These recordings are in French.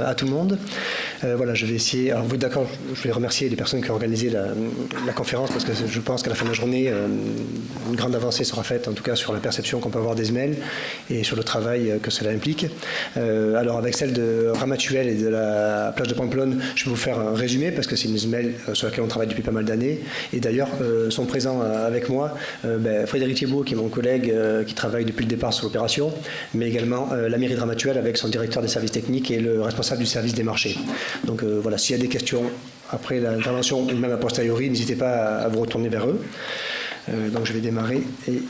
à tout le monde. Voilà, je vais essayer. Alors, vous d'accord, je vais remercier les personnes qui ont organisé la conférence parce que je pense qu'à la fin de la journée, une grande avancée sera faite, en tout cas sur la perception qu'on peut avoir des semelles et sur le travail que cela implique. Alors, avec celle de Ramatuelle et de la plage de Pamplonne, je vais vous faire un résumé parce que c'est une semelle sur laquelle on travaille depuis pas mal d'années. Et d'ailleurs, sont présents avec moi Frédéric Thiebaud, qui est mon collègue qui travaille depuis le départ sur l'opération, mais également la mairie de Ramatuelle avec son directeur des services techniques et le responsable du service des marchés. Donc voilà, s'il y a des questions après l'intervention ou même a posteriori, n'hésitez pas à vous retourner vers eux. Donc je vais démarrer et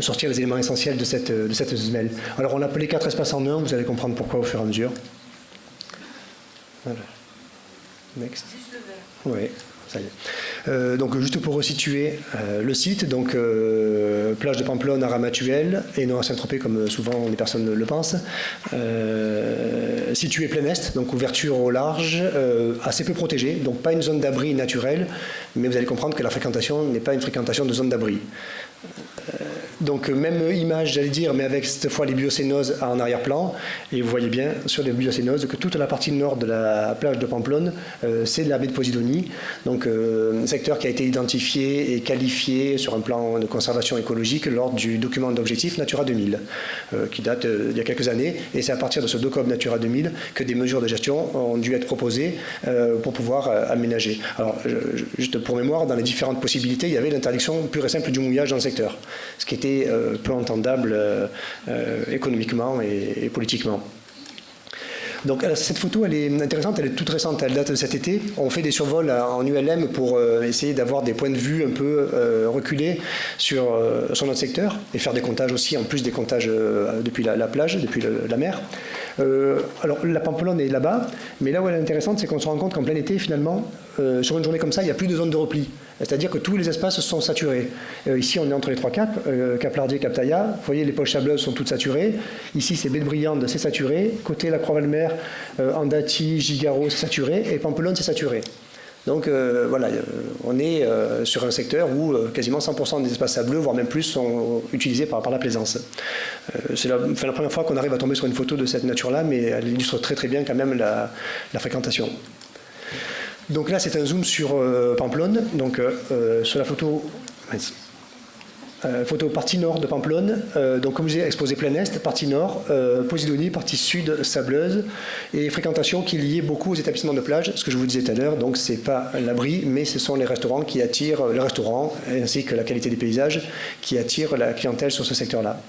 sortir les éléments essentiels de cette semelle. Alors on appelle les 4 espaces en un, vous allez comprendre pourquoi au fur et à mesure. Voilà. Next. Juste le vert. Oui. Ça y est. Donc juste pour resituer le site, donc plage de Pamplonne à Ramatuelle et non à Saint-Tropez comme souvent les personnes le pensent, situé plein est, donc ouverture au large, assez peu protégée, donc pas une zone d'abri naturelle, mais vous allez comprendre que la fréquentation n'est pas une fréquentation de zone d'abri. Donc même image, j'allais dire, mais avec cette fois les biocénoses en arrière-plan. Et vous voyez bien sur les biocénoses que toute la partie nord de la plage de Pamplonne, c'est de la baie de Posidonie. Donc un secteur qui a été identifié et qualifié sur un plan de conservation écologique lors du document d'objectif Natura 2000, qui date d'il y a quelques années. Et c'est à partir de ce document Natura 2000 que des mesures de gestion ont dû être proposées pour pouvoir aménager. Alors, juste pour mémoire, dans les différentes possibilités, il y avait l'interdiction pure et simple du mouillage dans le secteur, ce qui était peu entendable économiquement et politiquement. Donc cette photo, elle est intéressante, elle est toute récente, elle date de cet été. On fait des survols en ULM pour essayer d'avoir des points de vue un peu reculés sur notre secteur et faire des comptages aussi, en plus des comptages depuis la plage, depuis la mer. Alors la Pamplonne est là-bas, mais là où elle est intéressante, c'est qu'on se rend compte qu'en plein été, finalement, sur une journée comme ça, il n'y a plus de zone de repli. C'est-à-dire que tous les espaces sont saturés. Ici, on est entre les 3 caps, Cap Lardier, Cap Taillat. Vous voyez, les poches sableuses sont toutes saturées. Ici, c'est Baie de Briande, c'est saturé. Côté la Croix-Valmer, Andati, Gigaro, c'est saturé. Et Pamplonne, c'est saturé. Donc voilà, on est sur un secteur où quasiment 100% des espaces sableux, voire même plus, sont utilisés par la plaisance. C'est la première fois qu'on arrive à tomber sur une photo de cette nature-là, mais elle illustre très très bien quand même la fréquentation. Donc là, c'est un zoom sur Pamplonne. Donc sur la photo, photo partie nord de Pamplonne. Donc comme je disais, exposé plein est, partie nord, Posidonie, partie sud, sableuse, et fréquentation qui est liée beaucoup aux établissements de plage. Ce que je vous disais tout à l'heure, donc c'est pas l'abri, mais ce sont les restaurants qui attirent, les restaurants ainsi que la qualité des paysages qui attirent la clientèle sur ce secteur-là.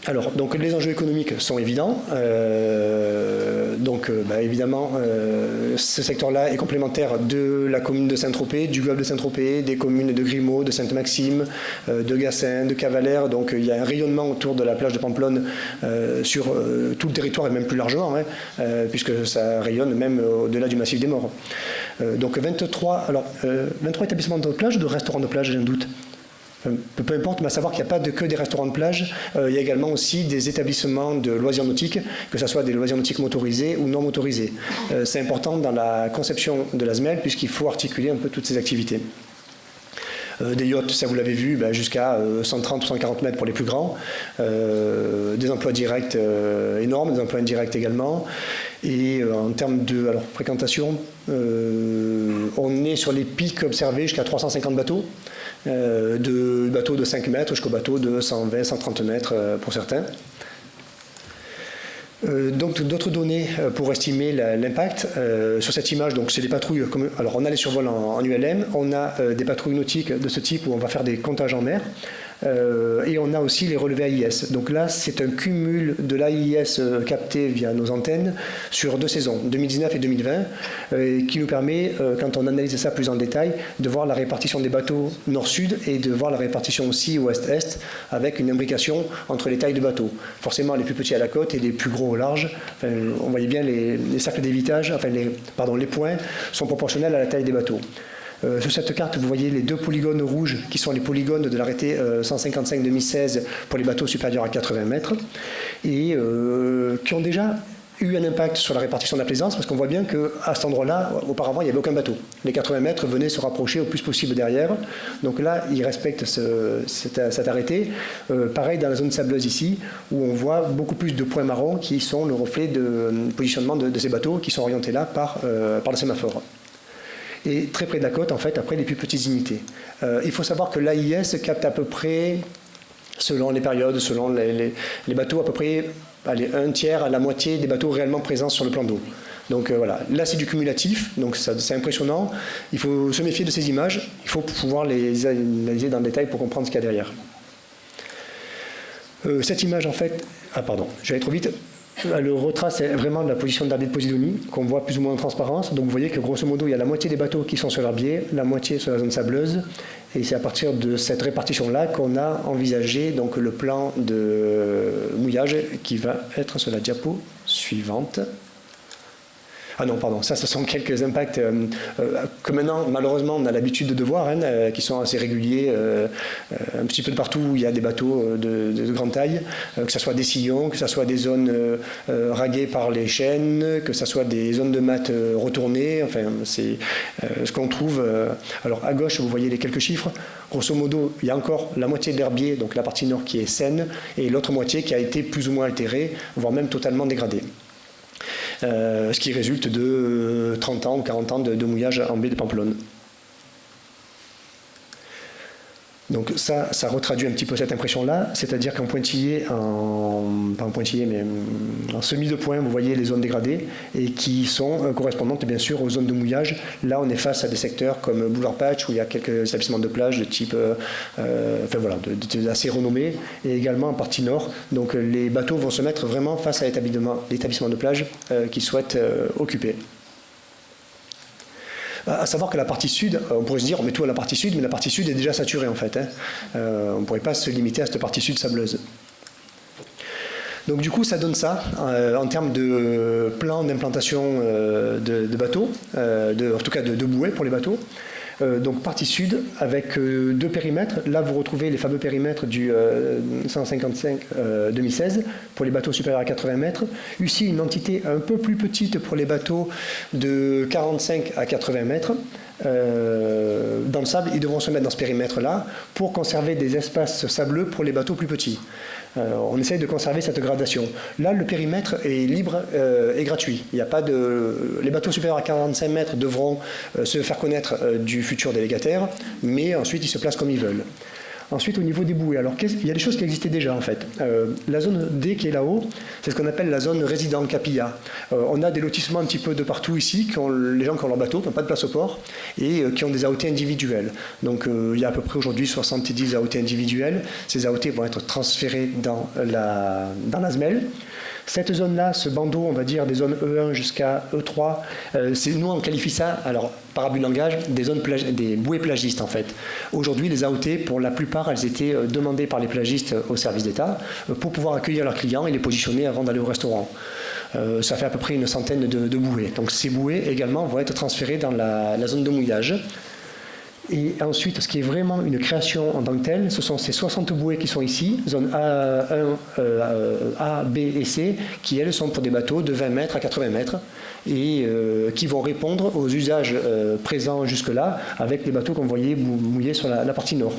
Alors, donc les enjeux économiques sont évidents. Évidemment, ce secteur-là est complémentaire de la commune de Saint-Tropez, du golfe de Saint-Tropez, des communes de Grimaud, de Sainte-Maxime, de Gassin, de Cavalère. Donc il y a un rayonnement autour de la plage de Pamplonne sur tout le territoire et même plus largement, puisque ça rayonne même au-delà du massif des Morts. Donc 23 établissements de plage, de restaurants de plage, j'ai un doute. Peu importe, mais à savoir qu'il n'y a pas que des restaurants de plage, il y a également aussi des établissements de loisirs nautiques, que ce soit des loisirs nautiques motorisés ou non motorisés. C'est important dans la conception de la SMEL, puisqu'il faut articuler un peu toutes ces activités. Des yachts, ça vous l'avez vu, jusqu'à 130 ou 140 mètres pour les plus grands. Des emplois directs énormes, des emplois indirects également. Et en termes de fréquentation, on est sur les pics observés jusqu'à 350 bateaux. De bateaux de 5 mètres jusqu'au bateau de 120, 130 mètres pour certains. Donc d'autres données pour estimer l'impact sur cette image. Donc c'est des patrouilles. Alors on a les survols en ULM, on a des patrouilles nautiques de ce type où on va faire des comptages en mer. Et on a aussi les relevés AIS. Donc là, c'est un cumul de l'AIS capté via nos antennes sur 2 saisons, 2019 et 2020, qui nous permet, quand on analyse ça plus en détail, de voir la répartition des bateaux nord-sud et de voir la répartition aussi ouest-est, avec une imbrication entre les tailles de bateaux. Forcément, les plus petits à la côte et les plus gros au large. On voyait bien les cercles d'évitage, les points sont proportionnels à la taille des bateaux. Sur cette carte, vous voyez les 2 polygones rouges qui sont les polygones de l'arrêté 155-2016 pour les bateaux supérieurs à 80 mètres et qui ont déjà eu un impact sur la répartition de la plaisance, parce qu'on voit bien qu'à cet endroit-là, auparavant, il n'y avait aucun bateau. Les 80 mètres venaient se rapprocher au plus possible derrière. Donc là, ils respectent cet arrêté. Pareil dans la zone sableuse ici, où on voit beaucoup plus de points marrons qui sont le reflet de positionnement de ces bateaux qui sont orientés là par le sémaphore. Et très près de la côte, en fait, après les plus petites unités. Il faut savoir que l'AIS capte à peu près, selon les périodes, selon les bateaux, à peu près un tiers à la moitié des bateaux réellement présents sur le plan d'eau. Donc voilà, là c'est du cumulatif, donc c'est impressionnant. Il faut se méfier de ces images, il faut pouvoir les analyser dans le détail pour comprendre ce qu'il y a derrière. Cette image en fait, j'allais trop vite. Le retrace est vraiment de la position d'Herbier de Posidonie, qu'on voit plus ou moins en transparence. Donc vous voyez que grosso modo, il y a la moitié des bateaux qui sont sur l'herbier, la moitié sur la zone sableuse. Et c'est à partir de cette répartition-là qu'on a envisagé donc, le plan de mouillage qui va être sur la diapo suivante. Ah non, pardon, ça ce sont quelques impacts que maintenant, malheureusement, on a l'habitude de voir, qui sont assez réguliers, un petit peu de partout où il y a des bateaux de grande taille, que ce soit des sillons, que ce soit des zones raguées par les chaînes, que ce soit des zones de mat retournées, enfin, c'est ce qu'on trouve. Alors à gauche, vous voyez les quelques chiffres. Grosso modo, il y a encore la moitié de l'herbier, donc la partie nord qui est saine, et l'autre moitié qui a été plus ou moins altérée, voire même totalement dégradée. Ce qui résulte de 30 ans ou 40 ans de mouillage en baie de Pampelonne. Donc ça retraduit un petit peu cette impression-là, c'est-à-dire qu'en pointillé, pas en pointillé, mais en semis de point, vous voyez les zones dégradées et qui sont correspondantes bien sûr aux zones de mouillage. Là, on est face à des secteurs comme Boulevard Patch, où il y a quelques établissements de plage de type, assez renommés, et également en partie nord. Donc les bateaux vont se mettre vraiment face à l'établissement de plage qu'ils souhaitent occuper. À savoir que la partie sud, on pourrait se dire on met tout à la partie sud, mais la partie sud est déjà saturée en fait. On ne pourrait pas se limiter à cette partie sud sableuse. Donc du coup ça donne ça en termes de plan d'implantation de bateaux, en tout cas de bouées pour les bateaux. Donc partie sud avec deux périmètres. Là vous retrouvez les fameux périmètres du 155-2016 pour les bateaux supérieurs à 80 mètres. Ici une entité un peu plus petite pour les bateaux de 45 à 80 mètres. Dans le sable, ils devront se mettre dans ce périmètre-là pour conserver des espaces sableux pour les bateaux plus petits. On essaye de conserver cette gradation. Là, le périmètre est libre et gratuit. Il n'y a pas de... Les bateaux supérieurs à 45 mètres devront se faire connaître du futur délégataire, mais ensuite ils se placent comme ils veulent. Ensuite, au niveau des bouées, alors il y a des choses qui existaient déjà en fait. La zone D qui est là-haut, c'est ce qu'on appelle la zone résident capilla. On a des lotissements un petit peu de partout ici, les gens qui ont leur bateau, qui n'ont pas de place au port, et qui ont des AOT individuels. Donc il y a à peu près aujourd'hui 70 AOT individuels. Ces AOT vont être transférés dans la SMEL. Cette zone-là, ce bandeau, on va dire des zones E1 jusqu'à E3, nous on qualifie ça, alors par abus de langage, des bouées plagistes en fait. Aujourd'hui, les AOT, pour la plupart, elles étaient demandées par les plagistes au service d'État pour pouvoir accueillir leurs clients et les positionner avant d'aller au restaurant. Ça fait à peu près une centaine de bouées. Donc ces bouées également vont être transférées dans la zone de mouillage. Et ensuite, ce qui est vraiment une création en tant que telle, ce sont ces 60 bouées qui sont ici, zone A1, A, B et C, qui elles sont pour des bateaux de 20 mètres à 80 mètres et qui vont répondre aux usages présents jusque-là avec les bateaux qu'on voyait mouillés sur la partie nord.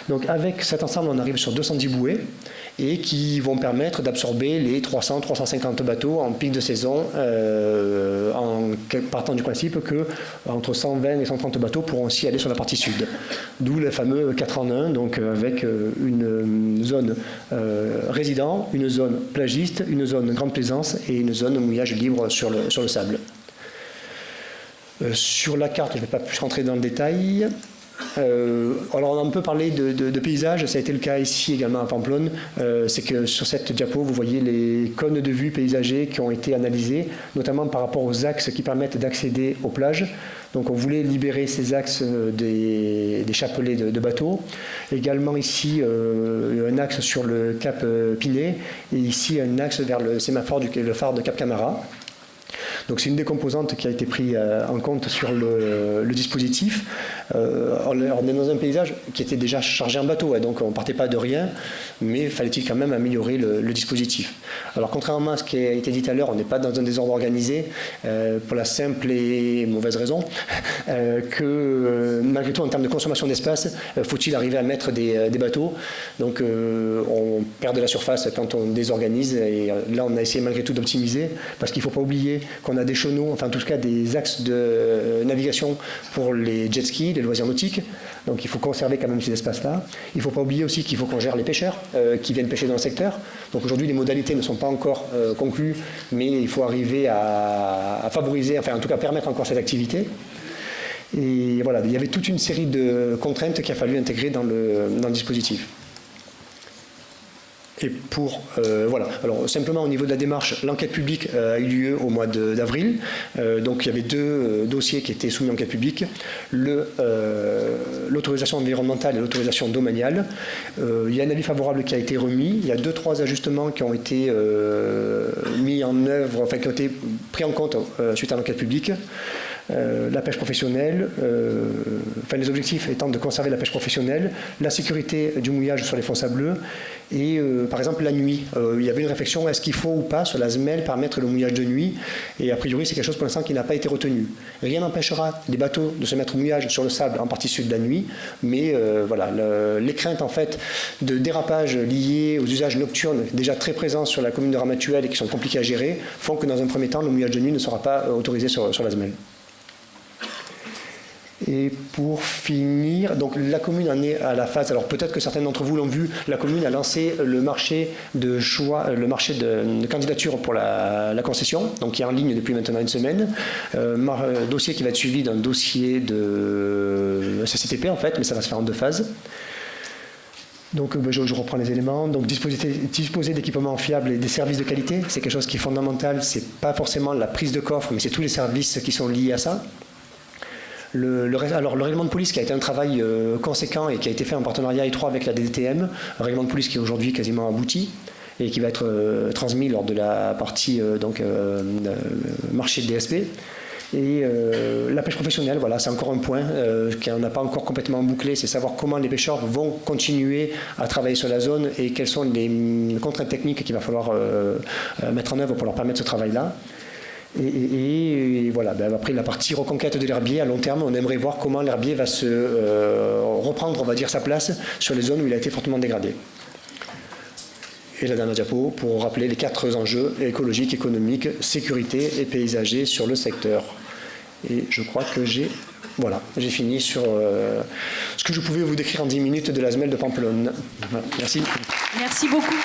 Donc avec cet ensemble, on arrive sur 210 bouées et qui vont permettre d'absorber les 300-350 bateaux en pic de saison, en partant du principe que entre 120 et 130 bateaux pourront aussi aller sur la partie sud. D'où le fameux 4 en 1, donc avec une zone résident, une zone plagiste, une zone grande plaisance et une zone mouillage libre sur le sable. Sur la carte, je ne vais pas plus rentrer dans le détail. Alors on a un peu parlé de paysage, ça a été le cas ici également à Pampelonne. C'est que sur cette diapo, vous voyez les cônes de vue paysagers qui ont été analysés, notamment par rapport aux axes qui permettent d'accéder aux plages. Donc on voulait libérer ces axes des chapelets de bateaux. Également ici, un axe sur le cap Pinet et ici un axe vers le sémaphore le phare de Cap Camara. Donc c'est une des composantes qui a été prise en compte sur le dispositif. On est dans un paysage qui était déjà chargé en bateau, donc on ne partait pas de rien, mais fallait-il quand même améliorer le dispositif. Alors contrairement à ce qui a été dit tout à l'heure, on n'est pas dans un désordre organisé, pour la simple et mauvaise raison que malgré tout en termes de consommation d'espace, faut-il arriver à mettre des bateaux. Donc on perd de la surface quand on désorganise, et là on a essayé malgré tout d'optimiser, parce qu'il ne faut pas oublier qu'on a des chenaux, enfin en tout cas des axes de navigation pour les jet skis, les loisirs nautiques, donc il faut conserver quand même ces espaces-là. Il ne faut pas oublier aussi qu'il faut qu'on gère les pêcheurs qui viennent pêcher dans le secteur. Donc aujourd'hui les modalités ne sont pas encore conclues, mais il faut arriver à favoriser, enfin en tout cas permettre encore cette activité. Et voilà, il y avait toute une série de contraintes qu'il a fallu intégrer dans le dispositif. Et pour, voilà, alors simplement au niveau de la démarche, l'enquête publique a eu lieu au mois d'avril. Donc il y avait 2 dossiers qui étaient soumis à enquête publique, l'autorisation environnementale et l'autorisation domaniale. Il y a un avis favorable qui a été remis. Il y a 2-3 ajustements qui ont été mis en œuvre, enfin qui ont été pris en compte suite à l'enquête publique. La pêche professionnelle, enfin les objectifs étant de conserver la pêche professionnelle, la sécurité du mouillage sur les fonds sableux et par exemple la nuit. Il y avait une réflexion, est-ce qu'il faut ou pas sur la semelle permettre le mouillage de nuit, et a priori c'est quelque chose pour l'instant qui n'a pas été retenu. Rien n'empêchera les bateaux de se mettre au mouillage sur le sable en partie sud la nuit, mais voilà, les craintes en fait de dérapage liés aux usages nocturnes déjà très présents sur la commune de Ramatuelle et qui sont compliqués à gérer font que dans un premier temps le mouillage de nuit ne sera pas autorisé sur la semelle. Et pour finir, donc la commune en est à la phase, alors peut-être que certains d'entre vous l'ont vu, la commune a lancé le marché de choix, le marché de candidature pour la concession, donc qui est en ligne depuis maintenant une semaine. Dossier qui va être suivi d'un dossier de CCTP en fait, mais ça va se faire en 2 phases. Donc je reprends les éléments. Donc disposer d'équipements fiables et des services de qualité, c'est quelque chose qui est fondamental, c'est pas forcément la prise de coffre, mais c'est tous les services qui sont liés à ça. Alors le règlement de police qui a été un travail conséquent et qui a été fait en partenariat étroit avec la DDTM, un règlement de police qui est aujourd'hui quasiment abouti et qui va être transmis lors de la partie marché de DSP. Et la pêche professionnelle, voilà, c'est encore un point qui n'a pas encore complètement bouclé, c'est savoir comment les pêcheurs vont continuer à travailler sur la zone et quelles sont les contraintes techniques qu'il va falloir mettre en œuvre pour leur permettre ce travail-là. Et voilà, après la partie reconquête de l'herbier, à long terme, on aimerait voir comment l'herbier va se reprendre, on va dire, sa place sur les zones où il a été fortement dégradé. Et la dernière diapo, pour rappeler les 4 enjeux écologiques, économiques, sécurité et paysagers sur le secteur. Et je crois que j'ai fini sur ce que je pouvais vous décrire en 10 minutes de la semelle de Pampelonne. Voilà, merci. Merci beaucoup.